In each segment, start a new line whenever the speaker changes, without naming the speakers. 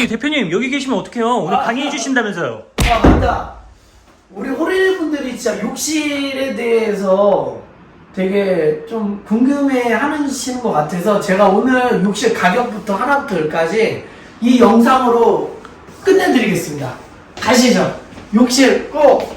아니 대표님 여기 계시면 어떡해요? 오늘 강의해 주신다면서요.
아 맞다. 우리 호레일 분들이 진짜 욕실에 대해서 되게 좀 궁금해 하시는 것 같아서 제가 오늘 욕실 가격부터 하나부터 열까지 이 영상으로 끝내드리겠습니다. 가시죠. 욕실 꼭!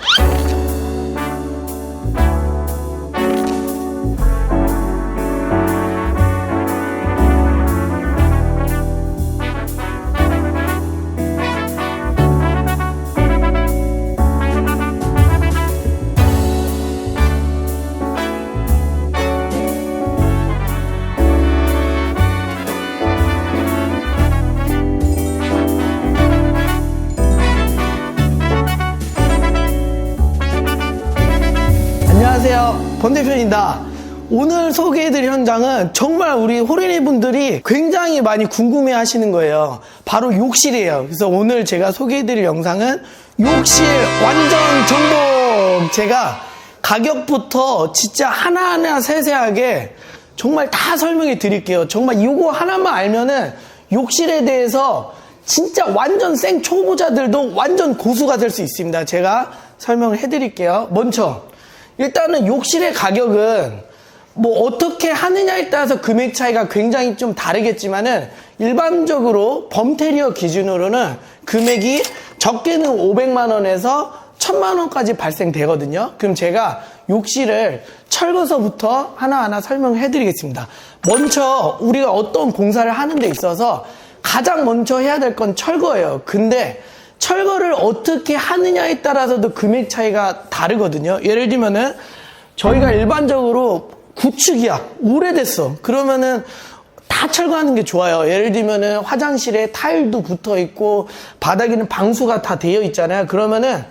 안녕하세요, 본 대표입니다. 오늘 소개해드릴 현장은 정말 우리 호레니 분들이 굉장히 많이 궁금해 하시는 거예요. 바로 욕실이에요. 그래서 오늘 제가 소개해드릴 영상은 욕실 완전 정복! 제가 가격부터 진짜 하나하나 세세하게 정말 다 설명해 드릴게요. 정말 이거 하나만 알면은 욕실에 대해서 진짜 완전 생 초보자들도 완전 고수가 될 수 있습니다. 제가 설명을 해드릴게요. 먼저 일단은 욕실의 가격은 뭐 어떻게 하느냐에 따라서 금액 차이가 굉장히 좀 다르겠지만은 일반적으로 범테리어 기준으로는 금액이 적게는 500만 원에서 1000만 원까지 발생되거든요. 그럼 제가 욕실을 철거서부터 하나하나 설명해 드리겠습니다. 먼저 우리가 어떤 공사를 하는 데 있어서 가장 먼저 해야 될 건 철거예요. 근데 철거를 어떻게 하느냐에 따라서도 금액 차이가 다르거든요. 예를 들면은 저희가 일반적으로 구축이야, 오래됐어. 그러면은 다 철거하는 게 좋아요. 예를 들면은 화장실에 타일도 붙어 있고 바닥에는 방수가 다 되어 있잖아요. 그러면은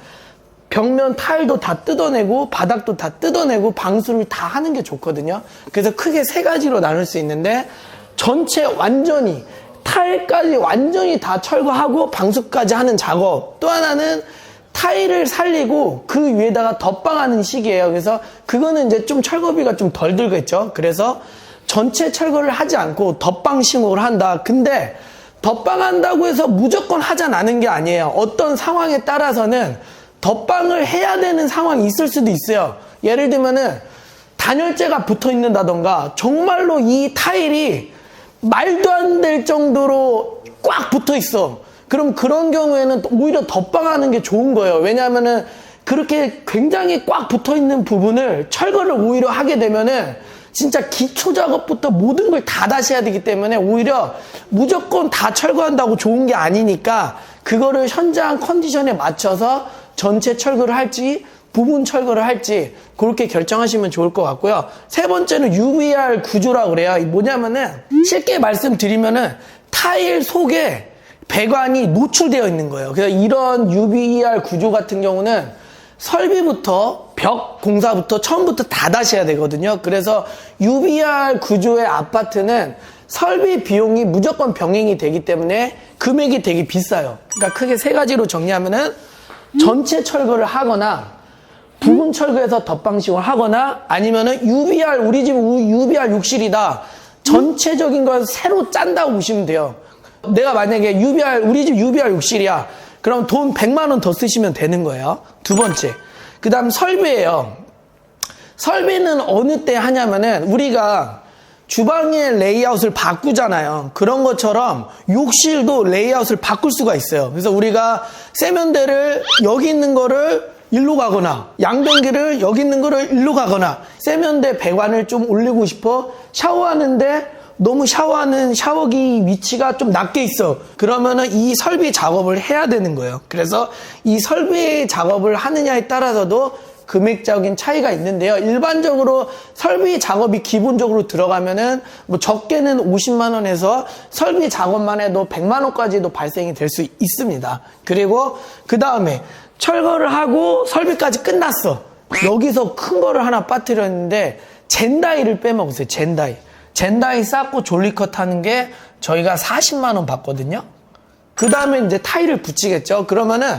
벽면 타일도 다 뜯어내고 바닥도 다 뜯어내고 방수를 다 하는 게 좋거든요. 그래서 크게 세 가지로 나눌 수 있는데 전체 완전히 타일까지 완전히 다 철거하고 방수까지 하는 작업. 또 하나는 타일을 살리고 그 위에다가 덧방하는 식이에요. 그래서 그거는 이제 좀 철거비가 좀 덜 들겠죠. 그래서 전체 철거를 하지 않고 덧방식으로 한다. 근데 덧방한다고 해서 무조건 하자 않은 게 아니에요. 어떤 상황에 따라서는 덧방을 해야 되는 상황이 있을 수도 있어요. 예를 들면은 단열재가 붙어 있는다던가 정말로 이 타일이 말도 안 될 정도로 꽉 붙어 있어. 그럼 그런 경우에는 오히려 덧방하는 게 좋은 거예요. 왜냐하면은 그렇게 굉장히 꽉 붙어 있는 부분을 철거를 오히려 하게 되면은 진짜 기초 작업부터 모든 걸 다 다시 해야 되기 때문에 오히려 무조건 다 철거한다고 좋은 게 아니니까 그거를 현장 컨디션에 맞춰서 전체 철거를 할지 부분 철거를 할지 그렇게 결정하시면 좋을 것 같고요. 세 번째는 UVR 구조라고 그래요. 뭐냐면은 쉽게 말씀드리면은 타일 속에 배관이 노출되어 있는 거예요. 그래서 이런 UVR 구조 같은 경우는 설비부터 벽 공사부터 처음부터 다 다시 해야 되거든요. 그래서 UVR 구조의 아파트는 설비 비용이 무조건 병행이 되기 때문에 금액이 되게 비싸요. 그러니까 크게 세 가지로 정리하면은 전체 철거를 하거나 부분 철거해서 덧방식을 하거나 아니면은 UVR, 우리 집 UVR 욕실이다. 전체적인 걸 새로 짠다고 보시면 돼요. 내가 만약에 우리 집 UVR 욕실이야. 그럼 돈 100만 원 더 쓰시면 되는 거예요. 두 번째. 그 다음 설비예요. 설비는 어느 때 하냐면은 우리가 주방의 레이아웃을 바꾸잖아요. 그런 것처럼 욕실도 레이아웃을 바꿀 수가 있어요. 그래서 우리가 세면대를 여기 있는 거를 일로 가거나 양변기를 여기 있는 거를 일로 가거나 세면대 배관을 좀 올리고 싶어 샤워하는데 너무 샤워하는 샤워기 위치가 좀 낮게 있어. 그러면은 이 설비 작업을 해야 되는 거예요. 그래서 이 설비 작업을 하느냐에 따라서도 금액적인 차이가 있는데요. 일반적으로 설비 작업이 기본적으로 들어가면은 뭐 적게는 50만 원에서 설비 작업만 해도 100만 원까지도 발생이 될 수 있습니다. 그리고 그 다음에 철거를 하고 설비까지 끝났어. 여기서 큰 거를 하나 빠뜨렸는데 젠다이를 빼먹었어요. 젠다이 쌓고 졸리컷 하는 게 저희가 40만 원 받거든요. 그 다음에 이제 타일을 붙이겠죠. 그러면은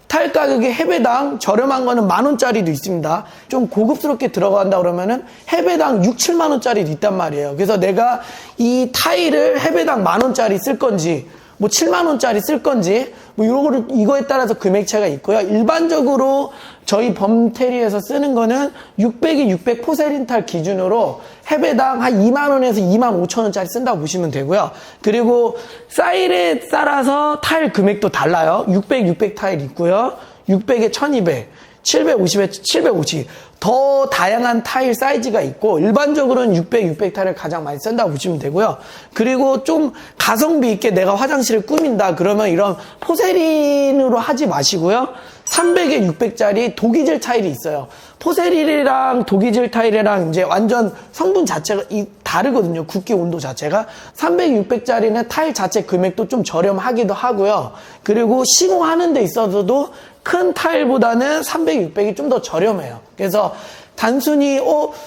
타일 가격이 해배당 저렴한 거는 10,000원짜리도 있습니다. 좀 고급스럽게 들어간다 그러면은 해배당 6, 7만원짜리도 있단 말이에요. 그래서 내가 이 타일을 해배당 10,000원짜리 쓸 건지 뭐 7만 원짜리 쓸 건지 뭐 이거에 따라서 금액 차이가 있고요. 일반적으로 저희 범테리에서 쓰는 거는 600이 600 포세린탈 기준으로 해배당 한 2만 원에서 2만 5천 원짜리 쓴다고 보시면 되고요. 그리고 사일에 따라서 타일 금액도 달라요. 600 타일 있고요. 600에 1200, 750에 750. 더 다양한 타일 사이즈가 있고 일반적으로는 600 타일을 가장 많이 쓴다고 보시면 되고요. 그리고 좀 가성비 있게 내가 화장실을 꾸민다 그러면 이런 포세린으로 하지 마시고요. 300에 600짜리 도기질 타일이 있어요. 포세린이랑 도기질 타일이랑 이제 완전 성분 자체가 다르거든요. 굽기 온도 자체가. 300, 600짜리는 타일 자체 금액도 좀 저렴하기도 하고요. 그리고 시공하는 데 있어서도 큰 타일보다는 300, 600이 좀 더 저렴해요. 그래서 단순히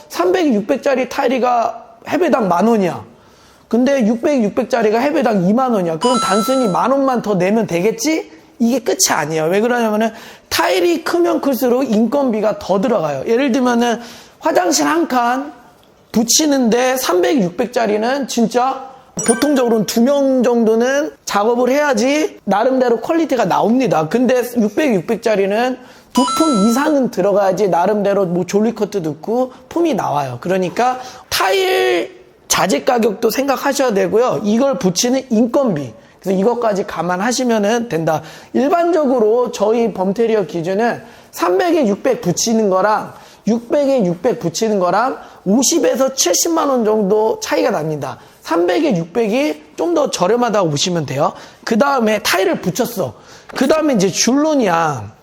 300, 600짜리 타일이가 해배당 10,000원이야. 근데 600짜리가 해배당 2만 원이야. 그럼 단순히 10,000원만 더 내면 되겠지? 이게 끝이 아니에요. 왜 그러냐면은 타일이 크면 클수록 인건비가 더 들어가요. 예를 들면은 화장실 한 칸 붙이는데 300, 600짜리는 진짜 보통적으로는 2명 정도는 작업을 해야지 나름대로 퀄리티가 나옵니다. 근데 600짜리는 2품 이상은 들어가야지 나름대로 뭐 졸리커트도 있고 품이 나와요. 그러니까 타일 자재 가격도 생각하셔야 되고요. 이걸 붙이는 인건비. 그래서 이것까지 감안하시면 된다. 일반적으로 저희 범테리어 기준은 300에 600 붙이는 거랑 600에 600 붙이는 거랑 50에서 70만 원 정도 차이가 납니다. 300에 600이 좀 더 저렴하다고 보시면 돼요. 그 다음에 타일을 붙였어. 그 다음에 이제 줄눈이야.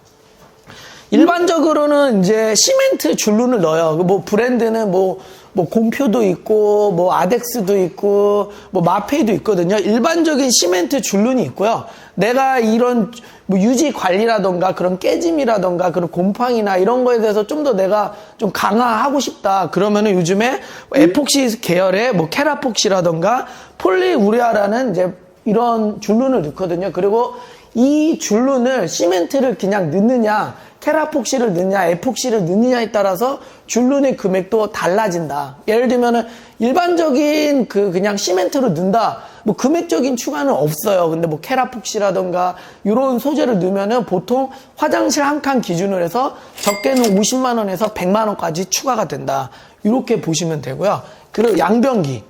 일반적으로는 이제 시멘트 줄눈을 넣어요. 뭐 브랜드는 뭐 공표도 있고, 뭐 아덱스도 있고, 뭐 마페이도 있거든요. 일반적인 시멘트 줄눈이 있고요. 내가 이런 뭐 유지 관리라던가 그런 깨짐이라던가 그런 곰팡이나 이런 거에 대해서 좀 더 내가 좀 강화하고 싶다. 그러면은 요즘에 에폭시 계열의 뭐 케라폭시라던가 폴리우레아라는 이제 이런 줄눈을 넣거든요. 그리고 이 줄눈을 시멘트를 그냥 넣느냐, 케라폭시를 넣느냐, 에폭시를 넣느냐에 따라서 줄눈의 금액도 달라진다. 예를 들면은 일반적인 그냥 시멘트로 넣는다. 뭐 금액적인 추가는 없어요. 근데 뭐 케라폭시라던가 이런 소재를 넣으면은 보통 화장실 한 칸 기준으로 해서 적게는 50만 원에서 100만 원까지 추가가 된다. 이렇게 보시면 되고요. 그리고 양변기.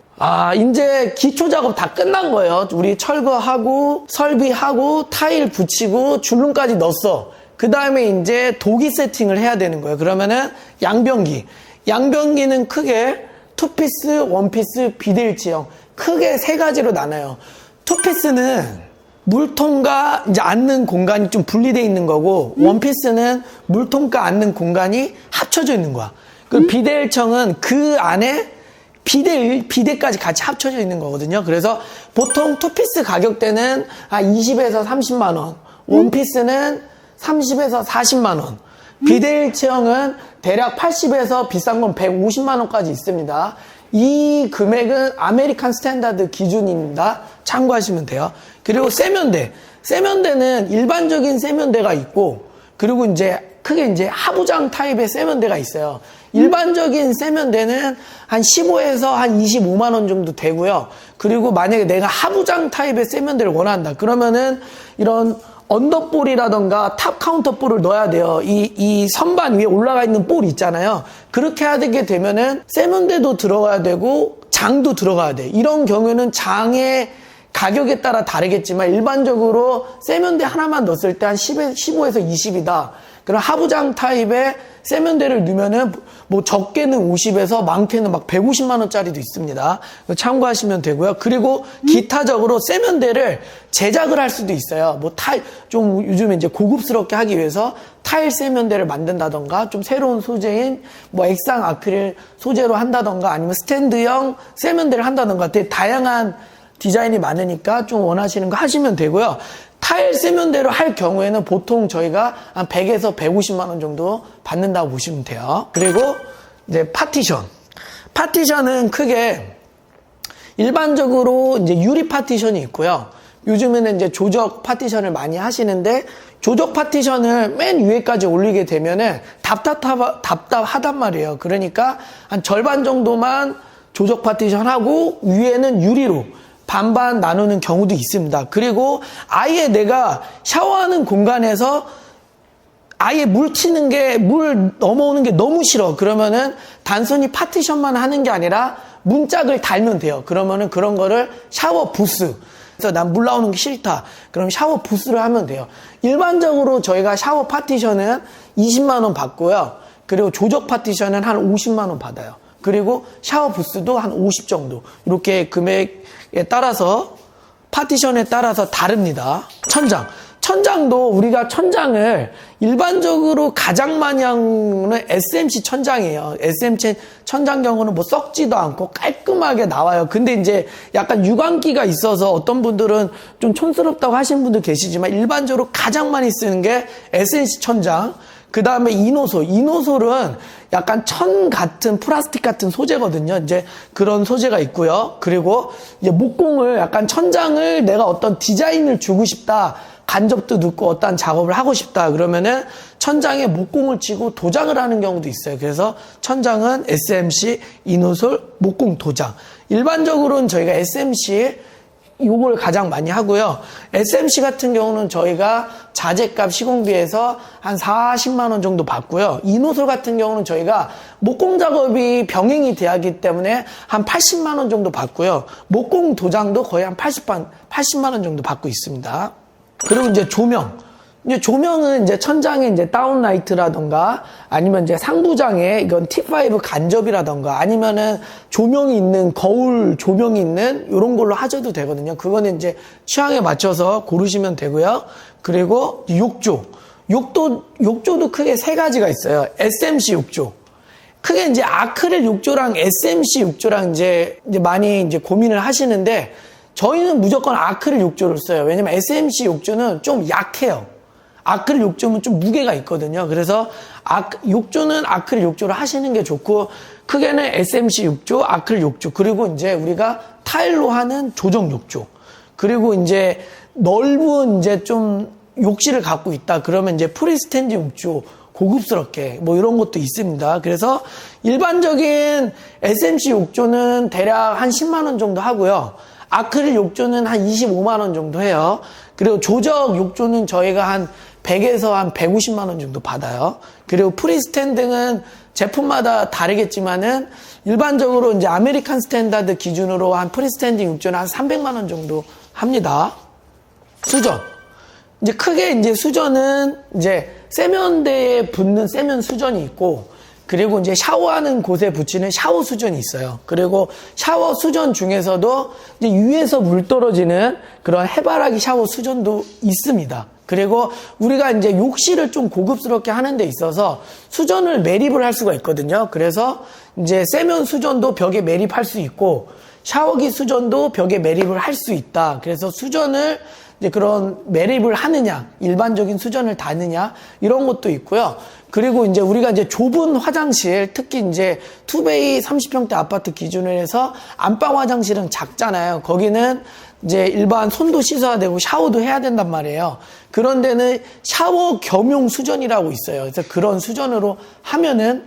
이제 기초 작업 다 끝난 거예요. 우리 철거하고 설비하고 타일 붙이고 줄눈까지 넣었어. 그 다음에 이제 도기 세팅을 해야 되는 거예요. 그러면은 양변기. 양변기는 크게 투피스, 원피스, 비데일치형. 크게 세 가지로 나눠요. 투피스는 물통과 이제 앉는 공간이 좀 분리되어 있는 거고, 원피스는 물통과 앉는 공간이 합쳐져 있는 거야. 그리고 비데일청은 그 안에 비데까지 같이 합쳐져 있는 거거든요. 그래서 보통 투피스 가격대는 한 20에서 30만 원, 원피스는 30에서 40만 원, 비데일 체형은 대략 80에서 비싼 건 150만 원까지 있습니다. 이 금액은 아메리칸 스탠다드 기준입니다. 참고하시면 돼요. 그리고 세면대는 일반적인 세면대가 있고, 그리고 이제 크게 이제 하부장 타입의 세면대가 있어요. 일반적인 세면대는 한 15에서 한 25만 원 정도 되고요. 그리고 만약에 내가 하부장 타입의 세면대를 원한다. 그러면은 이런 언더볼이라던가 탑 카운터 볼을 넣어야 돼요. 이 선반 위에 올라가 있는 볼 있잖아요. 그렇게 하게 되면은 세면대도 들어가야 되고 장도 들어가야 돼. 이런 경우에는 장의 가격에 따라 다르겠지만 일반적으로 세면대 하나만 넣었을 때 한 15에서 20이다. 그럼 하부장 타입의 세면대를 넣으면은 뭐 적게는 50에서 많게는 막 150만 원짜리도 있습니다. 참고하시면 되고요. 그리고 기타적으로 세면대를 제작을 할 수도 있어요. 뭐 좀 요즘에 이제 고급스럽게 하기 위해서 타일 세면대를 만든다던가 좀 새로운 소재인 뭐 액상 아크릴 소재로 한다던가 아니면 스탠드형 세면대를 한다던가 되게 다양한 디자인이 많으니까 좀 원하시는 거 하시면 되고요. 타일 세면대로 할 경우에는 보통 저희가 한 100에서 150만 원 정도 받는다고 보시면 돼요. 그리고 이제 파티션은 크게 일반적으로 이제 유리 파티션이 있고요. 요즘에는 이제 조적 파티션을 많이 하시는데 조적 파티션을 맨 위에까지 올리게 되면은 답답하단 말이에요. 그러니까 한 절반 정도만 조적 파티션 하고 위에는 유리로 반반 나누는 경우도 있습니다. 그리고 아예 내가 샤워하는 공간에서 아예 물 넘어오는 게 너무 싫어. 그러면은 단순히 파티션만 하는 게 아니라 문짝을 달면 돼요. 그러면은 그런 거를 샤워 부스. 그래서 난 물 나오는 게 싫다. 그럼 샤워 부스를 하면 돼요. 일반적으로 저희가 샤워 파티션은 20만 원 받고요. 그리고 조적 파티션은 한 50만 원 받아요. 그리고 샤워 부스도 한 50 정도. 이렇게 금액에 따라서 파티션에 따라서 다릅니다. 천장도 우리가 천장을 일반적으로 가장 많이 하는 SMC 천장이에요. SMC 천장 경우는 뭐 썩지도 않고 깔끔하게 나와요. 근데 이제 약간 유광기가 있어서 어떤 분들은 좀 촌스럽다고 하시는 분들 계시지만 일반적으로 가장 많이 쓰는 게 SMC 천장. 그 다음에 이노솔은 약간 천 같은 플라스틱 같은 소재거든요. 이제 그런 소재가 있고요. 그리고 이제 목공을 약간 천장을 내가 어떤 디자인을 주고 싶다. 간접도 넣고 어떤 작업을 하고 싶다. 그러면은 천장에 목공을 치고 도장을 하는 경우도 있어요. 그래서 천장은 SMC, 이노솔, 목공 도장. 일반적으로는 저희가 SMC 요걸 가장 많이 하고요. SMC 같은 경우는 저희가 자재값 시공비에서 한 40만 원 정도 받고요. 이노솔 같은 경우는 저희가 목공 작업이 병행이 돼야 하기 때문에 한 80만 원 정도 받고요. 목공 도장도 거의 한 80만 원 정도 받고 있습니다. 그리고 이제 조명은 이제 천장에 이제 다운라이트라던가 아니면 이제 상부장에 이건 T5 간접이라던가 아니면은 조명이 있는 거울 조명이 있는 이런 걸로 하셔도 되거든요. 그거는 이제 취향에 맞춰서 고르시면 되고요. 그리고 욕조도 크게 세 가지가 있어요. SMC 욕조. 크게 이제 아크릴 욕조랑 SMC 욕조랑 이제 많이 이제 고민을 하시는데 저희는 무조건 아크릴 욕조를 써요. 왜냐면 SMC 욕조는 좀 약해요. 아크릴 욕조는 좀 무게가 있거든요. 그래서 욕조는 아크릴 욕조를 하시는 게 좋고 크게는 SMC 욕조, 아크릴 욕조 그리고 이제 우리가 타일로 하는 조정 욕조 그리고 이제 넓은 이제 좀 욕실을 갖고 있다. 그러면 이제 프리스탠드 욕조 고급스럽게 뭐 이런 것도 있습니다. 그래서 일반적인 SMC 욕조는 대략 한 10만 원 정도 하고요. 아크릴 욕조는 한 25만 원 정도 해요. 그리고 조적 욕조는 저희가 한 100에서 한 150만 원 정도 받아요. 그리고 프리스탠딩은 제품마다 다르겠지만은 일반적으로 이제 아메리칸 스탠다드 기준으로 한 프리스탠딩 욕조는 한 300만 원 정도 합니다. 수전. 이제 크게 이제 수전은 이제 세면대에 붙는 세면 수전이 있고 그리고 이제 샤워하는 곳에 붙이는 샤워 수전이 있어요. 그리고 샤워 수전 중에서도 이제 위에서 물 떨어지는 그런 해바라기 샤워 수전도 있습니다. 그리고 우리가 이제 욕실을 좀 고급스럽게 하는 데 있어서 수전을 매립을 할 수가 있거든요. 그래서 이제 세면 수전도 벽에 매립할 수 있고 샤워기 수전도 벽에 매립을 할 수 있다. 그래서 수전을 이제 그런 매립을 하느냐, 일반적인 수전을 다느냐, 이런 것도 있고요. 그리고 이제 우리가 이제 좁은 화장실, 특히 이제 2베이 30평대 아파트 기준으로 해서 안방 화장실은 작잖아요. 거기는 이제 일반 손도 씻어야 되고 샤워도 해야 된단 말이에요. 그런 데는 샤워 겸용 수전이라고 있어요. 그래서 그런 수전으로 하면은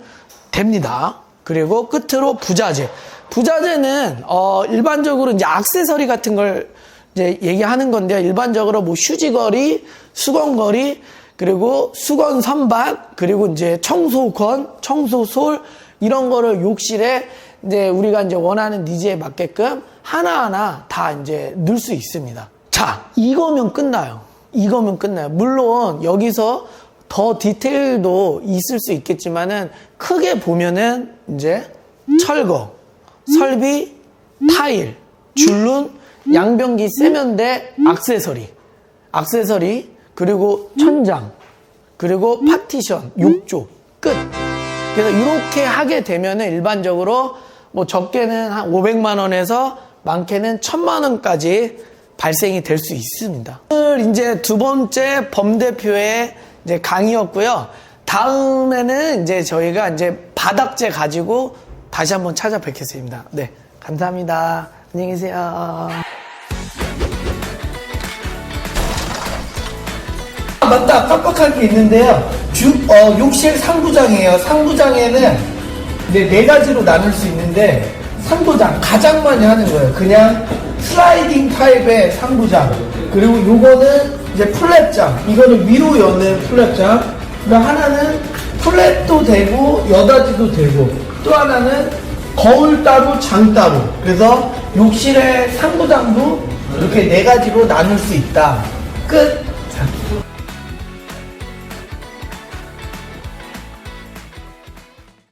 됩니다. 그리고 끝으로 부자재. 부자재는 일반적으로 이제 액세서리 같은 걸 이제 얘기하는 건데요. 일반적으로 뭐 휴지거리, 수건거리, 그리고 수건 선반, 그리고 이제 청소건, 청소솔 이런 거를 욕실에 이제 우리가 이제 원하는 니즈에 맞게끔 하나하나 다 이제 넣을 수 있습니다. 자, 이거면 끝나요. 물론 여기서 더 디테일도 있을 수 있겠지만은 크게 보면은 이제 철거, 설비, 타일, 줄눈, 양변기, 세면대, 액세서리, 그리고 천장, 그리고 파티션, 욕조, 끝. 그래서 이렇게 하게 되면은 일반적으로 뭐 적게는 한 500만 원에서 많게는 1000만 원까지 발생이 될 수 있습니다. 오늘 이제 두 번째 범 대표의 이제 강의였고요. 다음에는 이제 저희가 이제 바닥재 가지고 다시 한번 찾아뵙겠습니다. 네, 감사합니다. 안녕히 계세요. 맞다, 깜빡할 게 있는데요. 욕실 상부장이에요. 상부장에는 이제 네 가지로 나눌 수 있는데 상부장 가장 많이 하는 거예요. 그냥 슬라이딩 타입의 상부장, 그리고 요거는 이제 플랫장, 이거는 위로 여는 플랫장, 그리고 하나는 플랫도 되고 여닫이도 되고, 또 하나는 거울 따로 장 따로. 그래서 욕실의 상부장도 이렇게 4가지로 나눌 수 있다. 끝. 자,